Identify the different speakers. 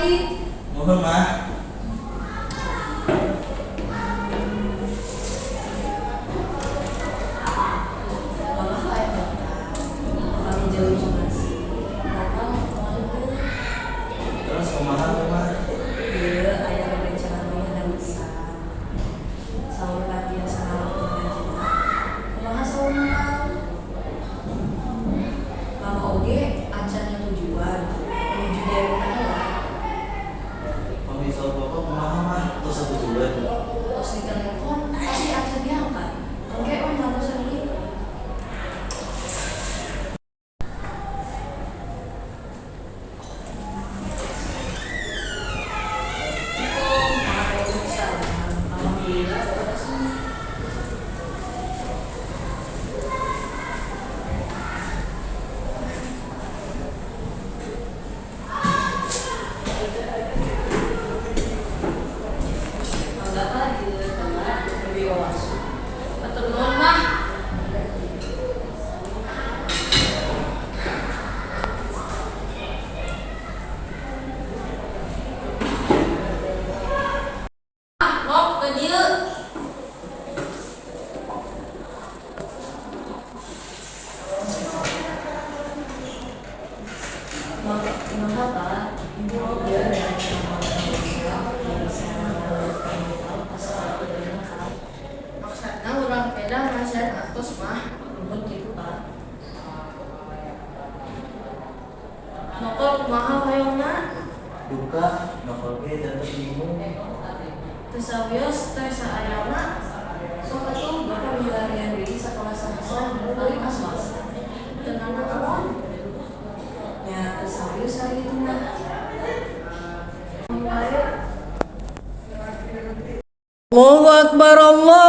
Speaker 1: lagi.
Speaker 2: Mohon mah.
Speaker 1: Mama kayak kami jauh juga sih. Mama mau itu.
Speaker 2: Terus kumaha tuh mah?
Speaker 1: Iya, ayah rencana mama dan bisa. Sahur latihan sama waktu ngaji. Kumaha sahur makan? Mama oge acaranya tujuan. Menuju dia berkata.
Speaker 2: Pemisah bapak kumaha mah? Terus satu bulan.
Speaker 1: Terus di telepon pasti acar diangkat. Oke, nggak usah ini. Maksudnya orang beda ngasihan atos mah rumput gitu kan. Nokol kumaha hoyongna?
Speaker 2: Duka, novel ge tetep bingung.
Speaker 1: Teu sawios teh saayana. Sok atuh bapak milarian diri sakola saha kali pas-pas. Tenang naon? Ya teu sawios ari kitu mah.
Speaker 3: Allahu Akbar Allah